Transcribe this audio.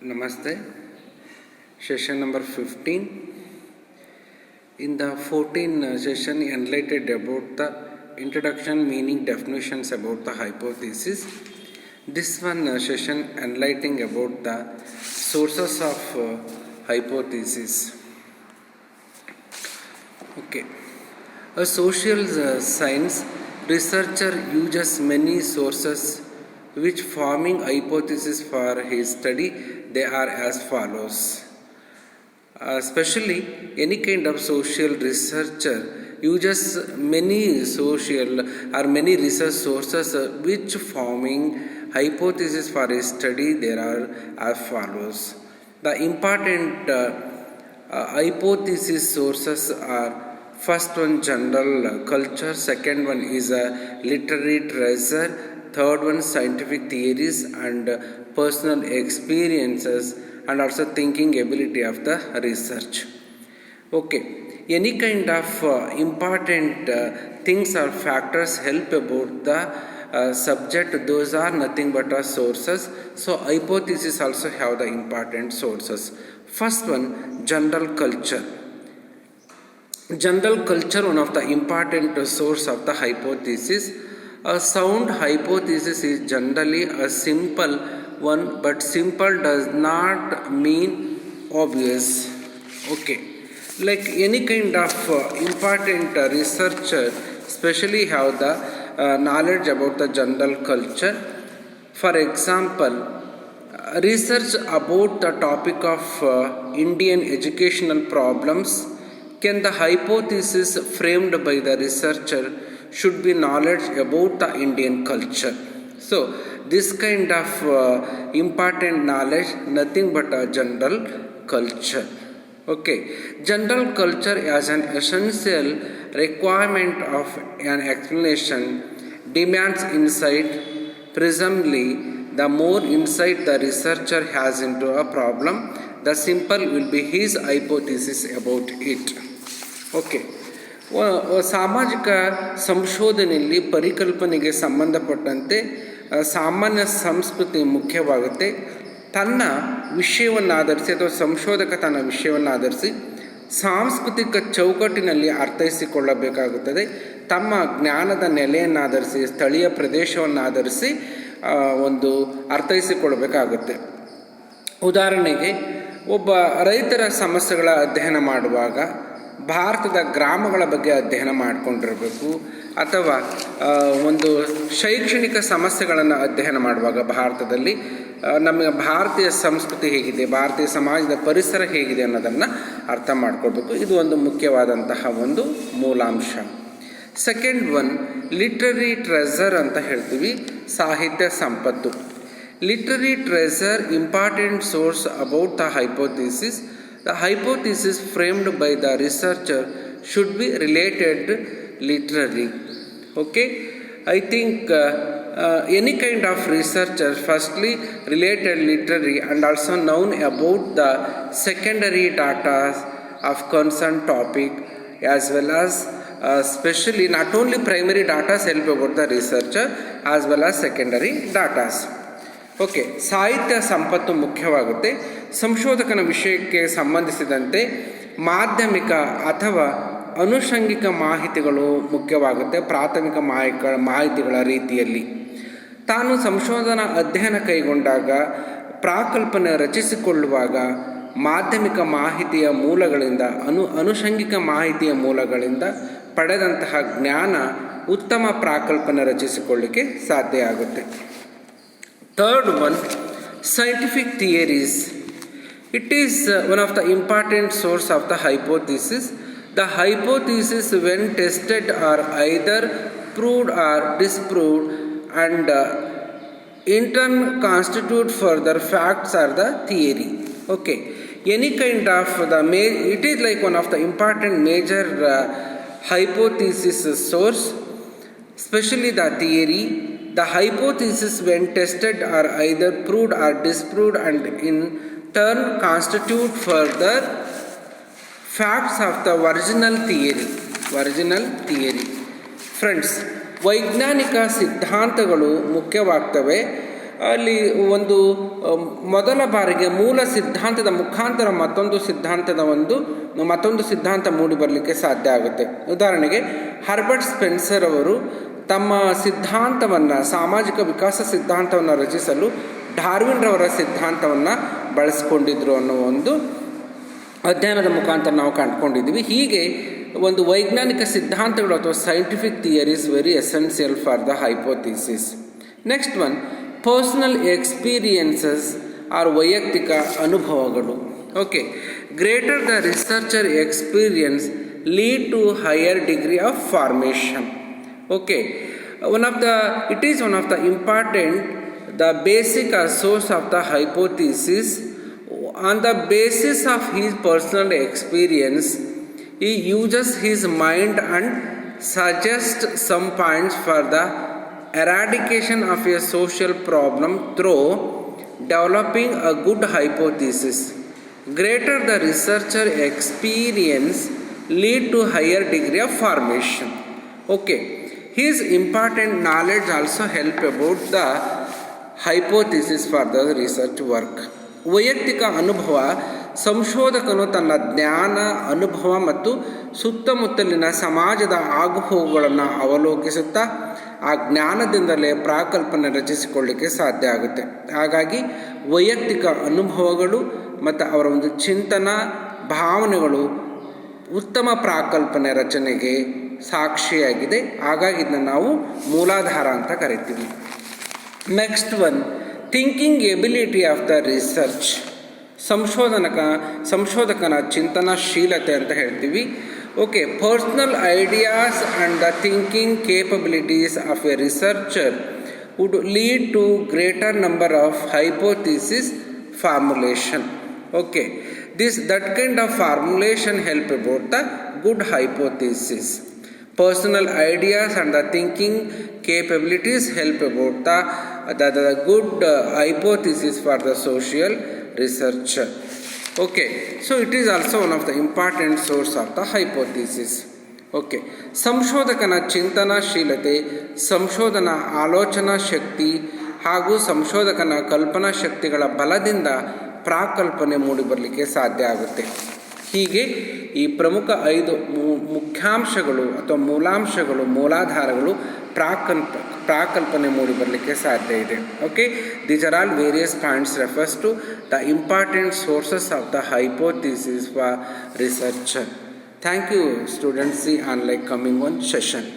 Namaste. Session number 15. In the 14th session, enlightened about the introduction, meaning, definitions about the hypothesis. This one session enlightening about the sources of hypothesis. Okay. A social science researcher uses many sources which forming hypothesis for his study. They are as follows. Especially any kind of social researcher uses many social or many research sources which forming hypothesis for his study. There are as follows. The important hypothesis sources are: first one, general culture; second one is literary treasure; third one, scientific theories and personal experiences, and also thinking ability of the research. Okay, any kind of important things or factors help about the subject. Those are nothing but sources. So hypothesis also have the important sources. First one, general culture. General culture, one of the important source of the hypothesis. A sound hypothesis is generally a simple one, but simple does not mean obvious. Okay, like any kind of important researcher especially have the knowledge about the general culture. For example, research about the topic of Indian educational problems. Can the hypothesis framed by the researcher should be knowledge about the Indian culture. So this kind of important knowledge, nothing but a general culture. Okay, general culture as an essential requirement of an explanation demands insight. Presumably, the more insight the researcher has into a problem, the simple will be his hypothesis about it. Okay. ಸಾಮಾಜಿಕ ಸಂಶೋಧನೆಯಲ್ಲಿ ಪರಿಕಲ್ಪನೆಗೆ ಸಂಬಂಧಪಟ್ಟಂತೆ ಸಾಮಾನ್ಯ ಸಂಸ್ಕೃತಿ ಮುಖ್ಯವಾಗುತ್ತೆ. ತನ್ನ ವಿಷಯವನ್ನಾಧರಿಸಿ ಅಥವಾ ಸಂಶೋಧಕ ತನ್ನ ವಿಷಯವನ್ನಾಧರಿಸಿ ಸಾಂಸ್ಕೃತಿಕ ಚೌಕಟ್ಟಿನಲ್ಲಿ ಅರ್ಥೈಸಿಕೊಳ್ಳಬೇಕಾಗುತ್ತದೆ. ತಮ್ಮ ಜ್ಞಾನದ ನೆಲೆಯನ್ನಾಧರಿಸಿ ಸ್ಥಳೀಯ ಪ್ರದೇಶವನ್ನಾಧರಿಸಿ ಒಂದು ಅರ್ಥೈಸಿಕೊಳ್ಳಬೇಕಾಗುತ್ತೆ. ಉದಾಹರಣೆಗೆ, ಒಬ್ಬ ರೈತರ ಸಮಸ್ಯೆಗಳ ಅಧ್ಯಯನ ಮಾಡುವಾಗ ಭಾರತದ ಗ್ರಾಮಗಳ ಬಗ್ಗೆ ಅಧ್ಯಯನ ಮಾಡಿಕೊಂಡಿರಬೇಕು. ಅಥವಾ ಒಂದು ಶೈಕ್ಷಣಿಕ ಸಮಸ್ಯೆಗಳನ್ನು ಅಧ್ಯಯನ ಮಾಡುವಾಗ ಭಾರತದಲ್ಲಿ ನಮ್ಮ ಭಾರತೀಯ ಸಂಸ್ಕೃತಿ ಹೇಗಿದೆ, ಭಾರತೀಯ ಸಮಾಜದ ಪರಿಸರ ಹೇಗಿದೆ ಅನ್ನೋದನ್ನು ಅರ್ಥ ಮಾಡ್ಕೊಳ್ಬೇಕು. ಇದು ಒಂದು ಮುಖ್ಯವಾದಂತಹ ಒಂದು ಮೂಲಾಂಶ. ಸೆಕೆಂಡ್ ಒನ್, ಲಿಟ್ರರಿ ಟ್ರೆಸರ್ ಅಂತ ಹೇಳ್ತೀವಿ, ಸಾಹಿತ್ಯ ಸಂಪತ್ತು. Literary treasure important source about the hypothesis. The hypothesis framed by the researcher should be related literally. Okay, I think any kind of researcher firstly related literary and also known about the secondary data of concerned topic, as well as especially not only primary data help about the researcher as well as secondary data. Okay, ಸಾಹಿತ್ಯ ಸಂಪತ್ತು ಮುಖ್ಯವಾಗುತ್ತೆ. ಸಂಶೋಧಕನ ವಿಷಯಕ್ಕೆ ಸಂಬಂಧಿಸಿದಂತೆ ಮಾಧ್ಯಮಿಕ ಅಥವಾ ಅನುಷಂಗಿಕ ಮಾಹಿತಿಗಳು ಮುಖ್ಯವಾಗುತ್ತೆ. ಪ್ರಾಥಮಿಕ ಮಾಹಿತಿಗಳ ರೀತಿಯಲ್ಲಿ ತಾನು ಸಂಶೋಧನಾ ಅಧ್ಯಯನ ಕೈಗೊಂಡಾಗ, ಪ್ರಾಕಲ್ಪನೆ ರಚಿಸಿಕೊಳ್ಳುವಾಗ ಮಾಧ್ಯಮಿಕ ಮಾಹಿತಿಯ ಮೂಲಗಳಿಂದ ಅನುಷಂಗಿಕ ಮಾಹಿತಿಯ ಮೂಲಗಳಿಂದ ಪಡೆದಂತಹ ಜ್ಞಾನ ಉತ್ತಮ ಪ್ರಾಕಲ್ಪನೆ ರಚಿಸಿಕೊಳ್ಳಿಕ್ಕೆ ಸಾಧ್ಯ ಆಗುತ್ತೆ. Third one, scientific theories. It is one of the important source of the hypothesis. The hypothesis, when tested, are either proved or disproved, and in turn constitute further facts or the theory. Okay, any kind of it is like one of the important major hypothesis source, especially the theory. The hypothesis, when tested, are either proved or disproved, and in turn constitute further facts of the original theory. Friends, ವೈಜ್ಞಾನಿಕ ಸಿದ್ಧಾಂತಗಳು ಮುಖ್ಯವಾಗ್ತವೆ. ಅಲ್ಲಿ ಒಂದು ಮೊದಲ ಬಾರಿಗೆ ಮೂಲ ಸಿದ್ಧಾಂತದ ಮುಖಾಂತರ ಮತ್ತೊಂದು ಸಿದ್ಧಾಂತ ಮೂಡಿ ಬರಲಿಕ್ಕೆ ಸಾಧ್ಯ ಆಗುತ್ತೆ. ಉದಾಹರಣೆಗೆ ಹರ್ಬರ್ಟ್ ಸ್ಪೆನ್ಸರ್ ಅವರು ತಮ್ಮ ಸಿದ್ಧಾಂತವನ್ನು, ಸಾಮಾಜಿಕ ವಿಕಾಸ ಸಿದ್ಧಾಂತವನ್ನು ರಚಿಸಲು ಡಾರ್ವಿನ್ ರವರ ಸಿದ್ಧಾಂತವನ್ನು ಬಳಸ್ಕೊಂಡಿದ್ರು ಅನ್ನೋ ಒಂದು ಅಧ್ಯಯನದ ಮುಖಾಂತರ ನಾವು ಕಂಡುಕೊಂಡಿದ್ದೀವಿ. ಹೀಗೆ ಒಂದು ವೈಜ್ಞಾನಿಕ ಸಿದ್ಧಾಂತಗಳು ಅಥವಾ scientific theories very essential for the hypothesis. Next one, personal experiences or ವೈಯಕ್ತಿಕ ಅನುಭವಗಳು. Okay, greater the researcher experience lead to higher degree of formation. Okay, it is one of the important, the basic source of the hypothesis. On the basis of his personal experience, he uses his mind and suggests some points for the eradication of a social problem through developing a good hypothesis. Greater the researcher experience lead to higher degree of formation. Okay, his important knowledge also help about the hypothesis for the research work. ವೈಯಕ್ತಿಕ ಅನುಭವ, ಸಂಶೋಧಕನು ತನ್ನ ಜ್ಞಾನ, ಅನುಭವ ಮತ್ತು ಸುತ್ತಮುತ್ತಲಿನ ಸಮಾಜದ ಆಗುಹೋಗುಗಳನ್ನು ಅವಲೋಕಿಸುತ್ತಾ ಆ ಜ್ಞಾನದಿಂದಲೇ ಪ್ರಾಕಲ್ಪನೆ ರಚಿಸಿಕೊಳ್ಳಿಕ್ಕೆ ಸಾಧ್ಯ ಆಗುತ್ತೆ. ಹಾಗಾಗಿ ವೈಯಕ್ತಿಕ ಅನುಭವಗಳು ಮತ್ತು ಅವರ ಒಂದು ಚಿಂತನ, ಭಾವನೆಗಳು ಉತ್ತಮ ಪ್ರಾಕಲ್ಪನೆ ರಚನೆಗೆ ಸಾಕ್ಷಿಯಾಗಿದೆ. ಹಾಗಾಗಿ ಇದನ್ನು ನಾವು ಮೂಲಾಧಾರ ಅಂತ ಕರಿತೀವಿ. Next one, thinking ability of the research. ಸಂಶೋಧಕನ ಚಿಂತನಶೀಲತೆ ಅಂತ ಹೇಳ್ತೀವಿ. Okay, personal ideas and the thinking capabilities of a researcher would lead to greater number of hypothesis formulation. Okay, that kind of formulation help about the good hypothesis. Personal ideas and the thinking capabilities help about the good hypothesis for the social research. Okay, so it is also one of the important source of the hypothesis. Okay, ಸಂಶೋಧಕನ ಚಿಂತನಶೀಲತೆ, ಸಂಶೋಧನಾ ಆಲೋಚನಾ ಶಕ್ತಿ ಹಾಗೂ ಸಂಶೋಧಕನ ಕಲ್ಪನಾ ಶಕ್ತಿಗಳ ಬಲದಿಂದ ಪ್ರಾಕಲ್ಪನೆ ಮೂಡಿಬರಲಿಕ್ಕೆ ಸಾಧ್ಯ ಆಗುತ್ತೆ. ಹೀಗೆ ಈ ಪ್ರಮುಖ 5 ಮುಖ್ಯಾಂಶಗಳು ಅಥವಾ ಮೂಲಾಧಾರಗಳು ಪ್ರಾಕಲ್ಪನೆ ಮೂಡಿಬರಲಿಕ್ಕೆ ಸಾಧ್ಯ ಇದೆ. Okay, these are all various points refers to the important sources of the hypothesis for research. Thank you students. See on like coming one session.